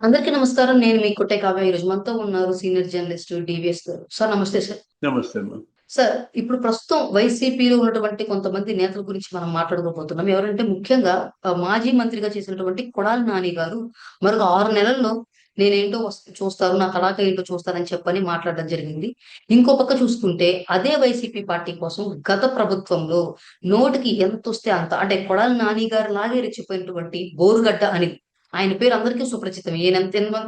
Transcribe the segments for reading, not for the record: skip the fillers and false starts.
అందరికీ నమస్కారం. నేను మీ కుట్టే కావ్య. ఈరోజు మనతో ఉన్నారు సీనియర్ జర్నలిస్ట్ డివిఎస్ గారు. సార్ నమస్తే సార్. నమస్తే అమ్మా. సార్ ఇప్పుడు ప్రస్తుతం వైసీపీలో ఉన్నటువంటి కొంతమంది నేతల గురించి మనం మాట్లాడుకోబోతున్నాం. ఎవరంటే ముఖ్యంగా మాజీ మంత్రిగా చేసినటువంటి కొడాలి నాని గారు మరొక 6 నెలల్లో నేనేంటో చూస్తారు, నా తడాఖా ఏంటో చూస్తారని చెప్పని మాట్లాడడం జరిగింది. ఇంకో పక్క చూసుకుంటే అదే వైసీపీ పార్టీ కోసం గత ప్రభుత్వంలో నోటికి ఎంతొస్తే అంత అంటే కొడాలి నాని గారి లాగే రెచ్చిపోయినటువంటి బోరుగడ్డ అనిల్, ఆయన పేరు అందరికీ సుపరిచితం. ఈయన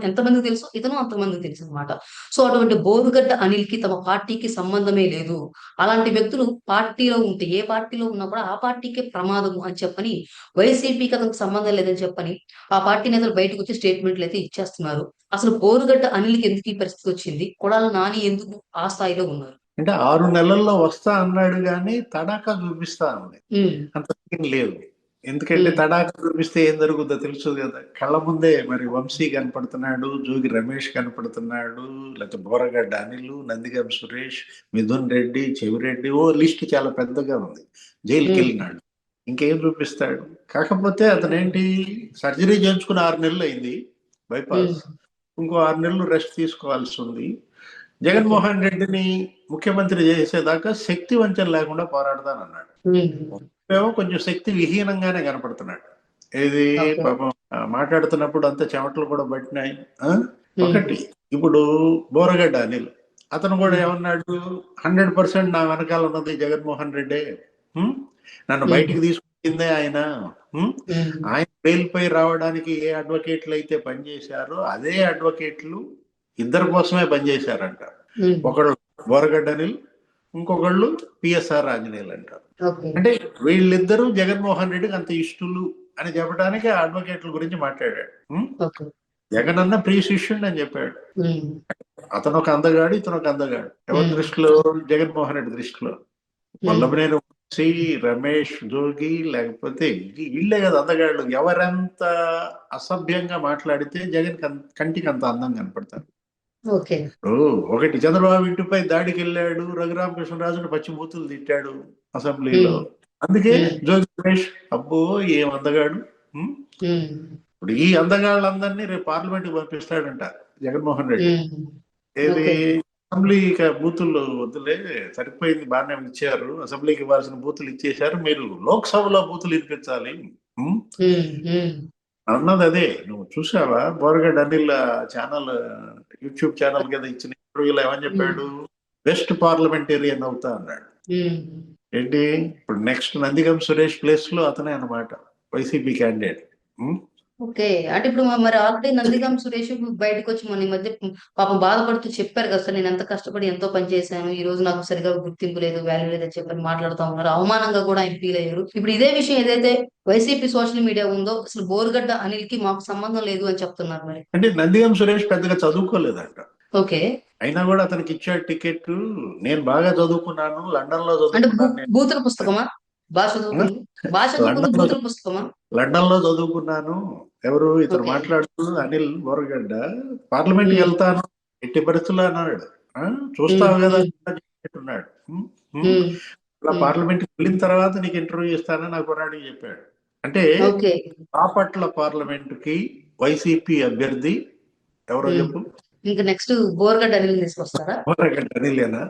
ఎంతమందికి తెలుసు, ఇతను అంతమందికి తెలుసు అనమాట. సో అటువంటి బోరుగడ్డ అనిల్ కి తమ పార్టీకి సంబంధమే లేదు, అలాంటి వ్యక్తులు పార్టీలో ఉంటే ఏ పార్టీలో ఉన్నా కూడా ఆ పార్టీకే ప్రమాదము అని చెప్పని, వైసీపీకి అతనికి సంబంధం లేదని చెప్పని ఆ పార్టీ నేతలు బయటకు వచ్చి స్టేట్మెంట్లు అయితే ఇచ్చేస్తున్నారు. అసలు బోరుగడ్డ అనిల్కి ఎందుకు ఈ పరిస్థితి వచ్చింది, కొడాలి నాని ఎందుకు ఆ స్థాయిలో ఉన్నారు? అంటే 6 నెలల్లో వస్తా అన్నాడు గాని తడాకా చూపిస్తా ఉంది. అంత సీన్ లేదు. ఎందుకంటే తడాకా చూపిస్తే ఏం జరుగుతుందో తెలుసు కదా. కళ్ళ ముందే మరి వంశీ కనపడుతున్నాడు, జోగి రమేష్ కనపడుతున్నాడు, లేకపోతే బోరగడ్డ అనిల్, నందిగం సురేష్, మిథున్ రెడ్డి, చెవిరెడ్డి, ఓ లిస్ట్ చాలా పెద్దగా ఉంది. జైలుకి వెళ్ళినాడు. ఇంకేం చూపిస్తాడు? కాకపోతే అతనేంటి, సర్జరీ చేయించుకుని 6 నెలలు అయింది, బైపాస్. ఇంకో 6 నెలలు రెస్ట్ తీసుకోవాల్సి ఉంది. జగన్మోహన్ రెడ్డిని ముఖ్యమంత్రి చేసేదాకా శక్తి వంచన లేకుండా పోరాడతానన్నాడు. ఏమో కొంచెం శక్తి విహీనంగానే కనపడుతున్నాడు. ఏది పాపం మాట్లాడుతున్నప్పుడు అంత చెమటలు కూడా పట్టినాయి. ఒకటి ఇప్పుడు బోరగడ్డ అనిల్, అతను కూడా ఏమన్నాడు, 100% నా వెనకాల ఉన్నది జగన్మోహన్ రెడ్డి, నన్ను బయటికి తీసుకొచ్చిందే ఆయన. ఆయన బెయిల్పై రావడానికి ఏ అడ్వకేట్లు అయితే పనిచేశారో అదే అడ్వకేట్లు ఇద్దరి కోసమే పనిచేశారంట. ఒకళ్ళు బోరగడ్డ అనిల్, ఇంకొకళ్ళు పిఎస్ఆర్ ఆంజనేయులు అంటారు. అంటే వీళ్ళిద్దరూ జగన్మోహన్ రెడ్డికి అంత ఇష్టలు అని చెప్పడానికి ఆ అడ్వకేట్ల గురించి మాట్లాడాడు. జగన్ అన్న ప్రియ శిష్యుడు అని చెప్పాడు. అతను ఒక అందగాడు, ఇతను ఒక అందగాడు. ఎవరి దృష్టిలో? జగన్మోహన్ రెడ్డి దృష్టిలో. వల్లభనేని వంశీ, రమేష్, జోగి, లేకపోతే వీళ్ళే కదా అందగాళ్ళు. ఎవరెంత అసభ్యంగా మాట్లాడితే జగన్ కంటికి అంత అందంగా కనపడతారు. ఒకటి, చంద్రబాబు ఇంటిపై దాడికి వెళ్ళాడు, రఘురామకృష్ణరాజును పచ్చిమూతులు తిట్టాడు అసెంబ్లీలో. అందుకే జోగి రమేష్ అబ్బో ఏం అందగాడు. ఇప్పుడు ఈ అందగాళ్ళందరినీ రేపు పార్లమెంట్ కి పంపిస్తాడంట జగన్మోహన్ రెడ్డి. ఏది అసెంబ్లీ బూతులు వద్దులే, సరిపోయింది, బాగానే ఇచ్చారు, అసెంబ్లీకి ఇవ్వాల్సిన బూతులు ఇచ్చేశారు, మీరు లోక్సభలో బూతులు వినిపించాలి అన్నది అదే. నువ్వు చూసావా Boragadda Anil channel, YouTube channel కదా ఇచ్చిన ఇంటర్వ్యూలో ఏమని చెప్పాడు? బెస్ట్ పార్లమెంటేరియన్ అవుతా అన్నాడు. ఏంటి ఇప్పుడు నెక్స్ట్ నందిగం సురేష్ ప్లేస్ లో అతనే అన్నమాట, వైసీపీ క్యాండిడేట్. ఓకే, అంటే ఇప్పుడు మరి ఆల్రెడీ నందిగం సురేష్ బయటకు వచ్చి మన ఈ మధ్య పాపం బాధపడుతూ చెప్పారు కదా సార్, నేను ఎంత కష్టపడి ఎంతో పని చేశాను, ఈ రోజు నాకు సరిగా గుర్తింపు లేదు, వాల్యూ లేదని చెప్పని మాట్లాడుతూ ఉన్నారు. అవమానంగా కూడా ఆయన ఫీల్ అయ్యారు. ఇప్పుడు ఇదే విషయం ఏదైతే వైసీపీ సోషల్ మీడియా ఉందో, అసలు బోరుగడ్డ అనిల్ కి మాకు సంబంధం లేదు అని చెప్తున్నారు. మరి అంటే నందిగం సురేష్ పెద్దగా చదువుకోలేదంట. ఓకే, అయినా కూడా అతనికి ఇచ్చాడు టికెట్. నేను బాగా చదువుకున్నాను, లండన్ లో చదువుకున్నాను. బూతుల పుస్తకమా? లండన్ లో చదువుకున్నాను. ఎవరు ఇతను మాట్లాడుతూ అనిల్ బోరగడ్డ పార్లమెంట్ కి వెళ్తాను ఎట్టి పరిస్థితుల్లో అన్నాడు. చూస్తావు కదా అన్నాడు. అలా పార్లమెంట్ కి వెళ్ళిన తర్వాత నీకు ఇంటర్వ్యూ ఇస్తానని నాకు కొరాడికి చెప్పాడు. అంటే బాపట్ల పార్లమెంట్ కి వైసీపీ అభ్యర్థి ఎవరో చెప్పు. ఇంకా నెక్స్ట్ బోరగడ్డ అనిల్ తీసుకొస్తారా? బోరగడ్డ అనిలేనా?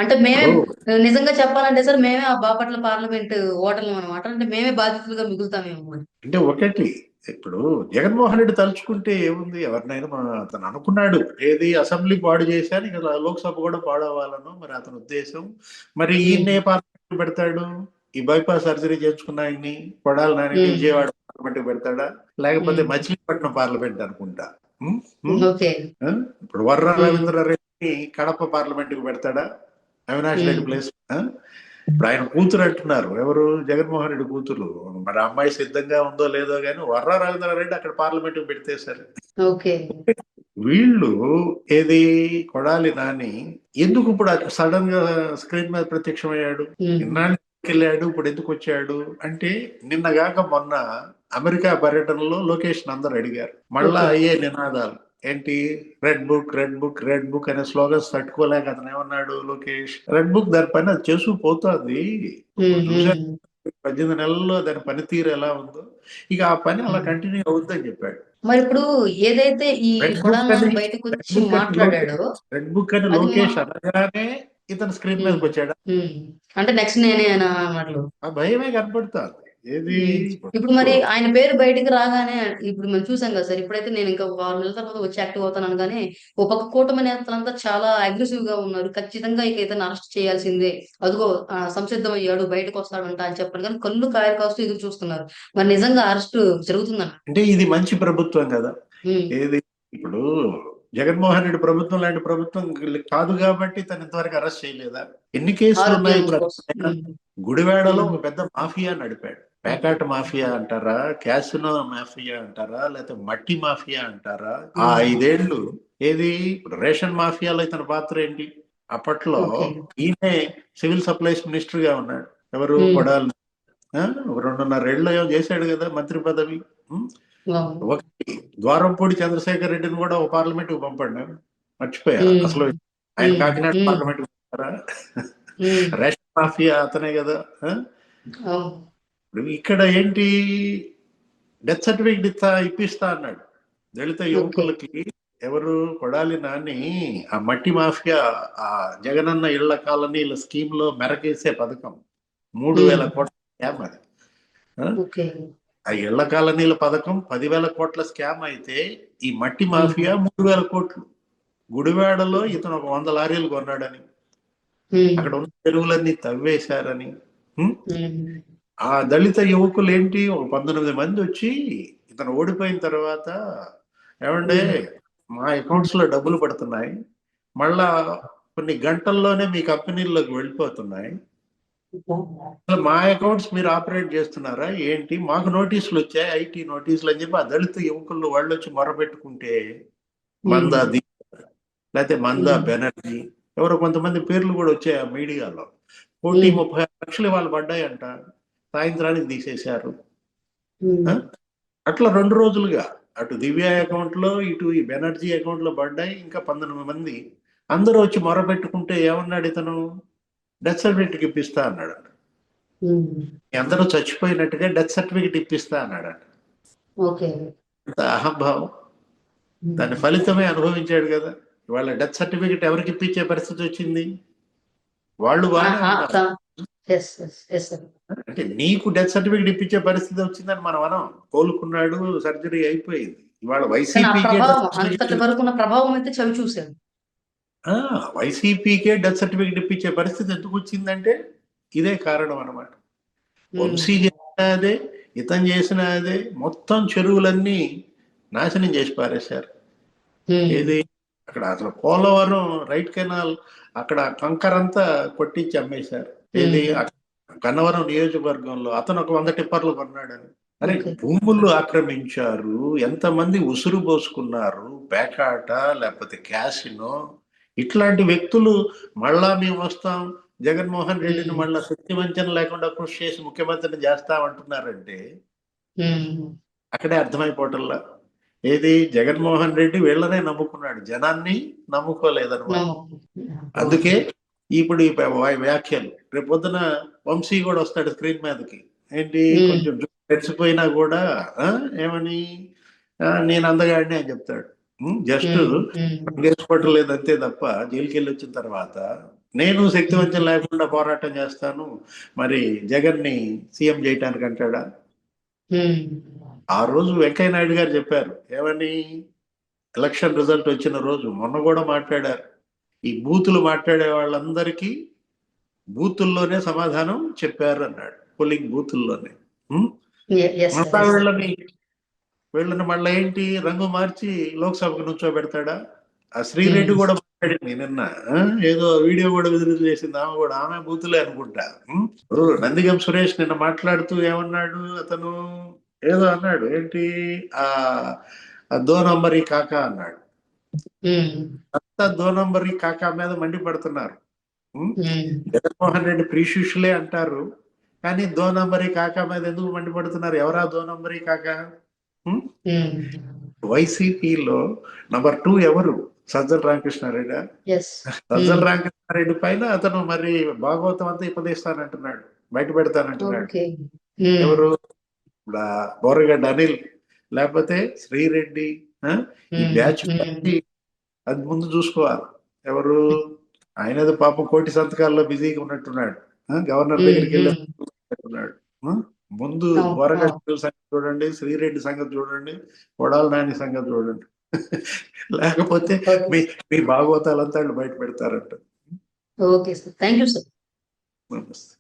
అంటే మేము నిజంగా చెప్పాలంటే సార్, మేమే ఆ బాపట్ల పార్లమెంట్ ఓటర్లు అనమాట. అంటే మేమే బాధితులుగా మిగులుతామేమో. అంటే ఒకటి, ఇప్పుడు జగన్మోహన్ రెడ్డి తలుచుకుంటే ఏముంది, ఎవరినైనా అతను అనుకున్నాడు, ఏది అసెంబ్లీ పాడు చేశాను ఇక లోక్సభ కూడా పాడవ్వాలను మరి అతని ఉద్దేశం. మరి ఈయన్నే పార్లమెంట్ పెడతాడు, ఈ బైపాస్ సర్జరీ చేయించుకున్న ఆయన్ని కొడాలి నాని విజయవాడ పార్లమెంట్ పెడతాడా, లేకపోతే మచిలీపట్నం పార్లమెంట్ అనుకుంటా. ఇప్పుడు వర్ర రవీంద్రారెడ్డి కడప పార్లమెంట్ కు పెడతాడా, అవినాష్ రెడ్డి ప్లేస్? ఇప్పుడు ఆయన కూతురు అంటున్నారు, ఎవరు? జగన్మోహన్ రెడ్డి కూతురు. మరి అమ్మాయి సిద్ధంగా ఉందో లేదో గానీ వర్ర రవీంద్రారెడ్డి అక్కడ పార్లమెంట్ కు పెడితే సరే. వీళ్ళు ఏది కొడాలి నాని ఎందుకు ఇప్పుడు సడన్ గా స్క్రీన్ మీద ప్రత్యక్షమయ్యాడు? ఇన్నాళ్ళకి వెళ్ళాడు, ఇప్పుడు ఎందుకు వచ్చాడు అంటే, నిన్నగాక మొన్న అమెరికా పర్యటనలో లోకేష్ అందరు అడిగారు, మళ్ళా అయ్యే నినాదాలు ఏంటి, red book red book red book అనే స్లోగన్స్ తట్టుకోలేక అతను ఏమన్నాడు లోకేష్, రెడ్ బుక్ దాని పని అది చేసుకుపోతుంది, 18 నెలల్లో దాని పనితీరు ఎలా ఉందో ఇక ఆ పని అలా కంటిన్యూ అవుతుందని చెప్పాడు. మరి ఇప్పుడు ఏదైతే ఈ రెడ్ బుక్ కొడాలి అని నాని బయటకు రెడ్ వచ్చి బుక్ అని లోకేష్ మాట్లాడాడో రెడ్ బుక్ అని అది మా లోకేష్ అనగానే ఇతను స్క్రీన్ ఉమ్, మీదకి వచ్చాడు. ఉమ్. అంటే నెక్స్ట్ నేనే అని అన్నట్లు. ఆ భయమే కనపడుతుంది. ఏది ఉమ్. ఇప్పుడు మరి ఆయన పేరు బయటికి రాగానే ఇప్పుడు మనం చూసాం కదా సార్. ఇప్పుడైతే నేను ఇంకా ఒక 6 నెలల తర్వాత వచ్చి యాక్టివ్ అవుతాను అనగానే ఒక పక్క కూటమి నేతలంతా చాలా అగ్రెసివ్ గా ఉన్నారు. ఖచ్చితంగా ఇక ఇతను అరెస్ట్ చేయాల్సిందే. అదిగో సంసిద్ధం అయ్యాడు బయటకు వస్తాడంట అని చెప్పారు కానీ కళ్ళు కాయలు కాస్తూ ఎదురు చూస్తున్నారు. మరి నిజంగా అరెస్ట్ జరుగుతుందంట. అంటే ఇది మంచి ప్రభుత్వం కదా. ఉమ్. ఏది ఇప్పుడు జగన్మోహన్ రెడ్డి ప్రభుత్వం లాంటి ప్రభుత్వం కాదు కాబట్టి తను ఇంతవరకు అరెస్ట్ చేయలేదా? ఎన్ని కేసులు ఉన్నాయి ఆరోగ్యం ఇప్పుడు? కోసం. ఆయన ఉమ్. గుడివాడలో ఉమ్. ఒక పెద్ద మాఫియా నడిపాడు. పేకాట మాఫియా అంటారా, క్యాసినో మాఫియా అంటారా, లేకపోతే మట్టి మాఫియా అంటారా? ఆ ఉమ్. 5 ఏళ్ళు ఏది రేషన్ మాఫియాలో ఇతని పాత్ర ఏంటి? అప్పట్లో ఓకే. ఈయనే సివిల్ సప్లైస్ మినిస్టర్ గా ఉన్నాడు. ఎవరు? ఉమ్. కొడాలి. ఒక 2.5 ఏళ్ళు ఏమో చేశాడు కదా మంత్రి పదవి. ఉం? అవును. ఒకటి ద్వారంపూడి చంద్రశేఖర్ రెడ్డిని కూడా ఒక పార్లమెంట్ కు పంపాడు. మర్చిపోయా ఉమ్. అసలు. ఆయన ఉమ్. కాకినాడ ఉమ్. పార్లమెంట్ కు పంపారా? ఉమ్. రేషన్ మాఫియా అతనే కదా. అవును. ఇప్పుడు ఇక్కడ ఏంటి? డెత్ సర్టిఫికెట్ ఇప్పిస్తా అన్నాడు దళిత ఓకే. యువకులకి. ఎవరు? కొడాలి నాని ఆ మట్టి మాఫియా, ఆ జగనన్న ఇళ్ల కాలనీల స్కీమ్ లో మెరకేసే పథకం 3,000 కోట్ల స్కామ్ అది. ఆ? ఓకే. ఆ ఇళ్ల కాలనీల పథకం 10,000 కోట్ల స్కామ్ అయితే ఈ మట్టి ఉమ్. మాఫియా 3,000 కోట్లు. గుడివాడలో ఇతను ఒక 100 లారీలు కొన్నాడని, ఉమ్. అక్కడ ఉన్న చెరువులన్నీ తవ్వేశారని. ఉం? ఉమ్. ఆ దళిత యువకులు ఏంటి ఒక 19 మంది వచ్చి ఇతను ఓడిపోయిన తర్వాత, ఏమంటే ఉమ్. మా అకౌంట్స్ లో డబ్బులు పడుతున్నాయి, మళ్ళా కొన్ని గంటల్లోనే మీ కంపెనీల్లోకి వెళ్ళిపోతున్నాయి, అసలు మా అకౌంట్స్ మీరు ఆపరేట్ చేస్తున్నారా ఏంటి? మాకు నోటీసులు వచ్చాయి, ఐటీ నోటీసులు అని చెప్పి ఆ దళిత యువకులు వాళ్ళు వచ్చి మొరబెట్టుకుంటే, మందా ఉమ్. లేకపోతే మందా ఉమ్. బెనర్జీ, ఎవరో కొంతమంది పేర్లు కూడా వచ్చాయి ఆ మీడియాలో. ఉమ్. 1,36,00,000 వాళ్ళు పడ్డాయంట, సాయంత్రానికి తీసేశారు. ఆ? ఉమ్. అట్లా 2 రోజులుగా అటు దివ్య అకౌంట్ లో ఇటు ఈ బెనర్జీ అకౌంట్ లో పడ్డాయి. ఇంకా 19 మంది అందరూ వచ్చి మొరబెట్టుకుంటే ఏమన్నాడు ఇతను? డెత్ సర్టిఫికెట్ ఇప్పిస్తా అన్నాడు. ఉమ్. అందరూ చచ్చిపోయినట్టుగా డెత్ సర్టిఫికెట్ ఇప్పిస్తా అన్నాడు. ఓకే. అంత అహంభావం. ఉమ్. దాని ఫలితమే అనుభవించాడు కదా. వాళ్ళ డెత్ సర్టిఫికెట్ ఎవరికి ఇప్పించే పరిస్థితి వచ్చింది? వాళ్ళు బాగానే ఉన్నారు. Yes yes yes sir. అంటే నీకు డెత్ సర్టిఫికెట్ ఇప్పించే పరిస్థితి వచ్చిందని మనం అనం. కోలుకున్నాడు, సర్జరీ అయిపోయింది. ఇవాళ కానీ ఆ వైసీపీకే డెత్ ప్రభావం అంతటి సర్టిఫికెట్ వరకు ఉన్న ప్రభావం అయితే చవి చూశాను. వైసీపీకే డెత్ సర్టిఫికెట్ ఇప్పించే పరిస్థితి ఎందుకు వచ్చిందంటే ఇదే కారణం అన్నమాట. ఉమ్. వంశీ చేసిన అదే, ఇతను చేసిన అదే. మొత్తం చెరువులన్నీ నాశనం చేసి పారేశారు. ఉమ్. ఏది అక్కడ అసలు పోలవరం రైట్ కెనాల్ అక్కడ కంకరంతా కొట్టించి అమ్మేశారు. ఏది ఉమ్. గన్నవరం నియోజకవర్గంలో అతను ఒక 100 టిప్పర్లు కొన్నాడని. అరే ఓకే. భూములు ఆక్రమించారు, ఎంతమంది ఉసురు పోసుకున్నారు, పేకాట లేకపోతే క్యాసినో. ఇట్లాంటి వ్యక్తులు మళ్ళా మేము వస్తాం, జగన్మోహన్ రెడ్డిని ఉమ్. మళ్ళా శక్తి వంచన లేకుండా కృషి చేసి ముఖ్యమంత్రిని చేస్తామంటున్నారంటే ఉమ్. అక్కడే అర్థమైపోవటంలా. ఏది జగన్మోహన్ రెడ్డి వీళ్ళనే నమ్ముకున్నాడు, జనాన్ని నమ్ముకోలేదన్నమాట. నమ్మకం. అందుకే ఇప్పుడు ఈ వ్యాఖ్యలు రేపు పొద్దున వంశీ కూడా వస్తాడు స్క్రీన్ మీదకి. ఏంటి ఉమ్. కొంచెం తెరిచిపోయినా కూడా ఆ, ఏమని నేను అందగాడిని అని చెప్తాడు. జస్ట్ ఉమ్. ఉమ్. వేసుకోవటం లేదు అంతే తప్ప, జైలుకి వెళ్ళి వచ్చిన తర్వాత నేను శక్తివంచం లేకుండా పోరాటం చేస్తాను, మరి జగన్ని సీఎం చేయటానికి అంటాడా? ఉమ్. ఆ రోజు వెంకయ్య నాయుడు గారు చెప్పారు ఏమని? ఎలక్షన్ రిజల్ట్ వచ్చిన రోజు మొన్న కూడా మాట్లాడారు. ఈ బూతులు మాట్లాడే వాళ్ళందరికీ బూతుల్లోనే సమాధానం చెప్పారు అన్నాడు, పోలింగ్ బూతుల్లోనే. ఉం? Yes sir. మళ్ళా ఎస్ సార్. వీళ్ళని మళ్ళీ ఏంటి రంగు మార్చి లోక్సభకు నుంచోబెడతాడా? ఆ శ్రీరెడ్డి ఉమ్. కూడా మాట్లాడింది నిన్న. ఆ? ఏదో వీడియో కూడా విడుదల చేసింది ఆమె కూడా, ఆమె బూతులే అనుకుంటా. ఇప్పుడు నందిగం సురేష్ నిన్న మాట్లాడుతూ ఏమన్నాడు అతను? ఏదో అన్నాడు ఏంటి, ఆ 2 నంబరీ కాకా అన్నాడు. ఉమ్. అంతా 2 నంబరీ కాకా మీద మండిపడుతున్నారు. ఉం? ఉమ్. జగన్మోహన్ రెడ్డి ప్రీశిష్యులే అంటారు, కానీ 2 నంబరీ కాకా మీద ఎందుకు మండిపడుతున్నారు? ఎవరా 2 నంబరీ కాకా? ఉమ్. వైసీపీలో నంబర్ 2 ఎవరు? సజ్జల రామకృష్ణారెడ్డి. ఎస్. సజ్జల ఉమ్. రామకృష్ణారెడ్డి పైన అతను మరి భాగవతం అంతా ఉపదేస్తానంటున్నాడు, బయట పెడతానంటున్నాడు. ఓకే. ఉమ్. ఎవరు? బోరగడ్డ అనిల్ లేకపోతే శ్రీరెడ్డి ఈ బ్యాచ్ అది ముందు చూసుకోవాలి. ఎవరు ఆయన పాపం కోటి సంతకాల్లో బిజీగా ఉన్నట్టున్నాడు. గవర్నర్ దగ్గరికి వెళ్ళినట్టున్నాడు. ముందు బోరగడ్డ సంగతి చూడండి, శ్రీరెడ్డి సంగతి చూడండి, కొడాలి నాని సంగతి చూడండి. లేకపోతే మీ భాగవతాలంతా వాళ్ళు బయట పెడతారంట. Okay sir, thank you sir. నమస్తే.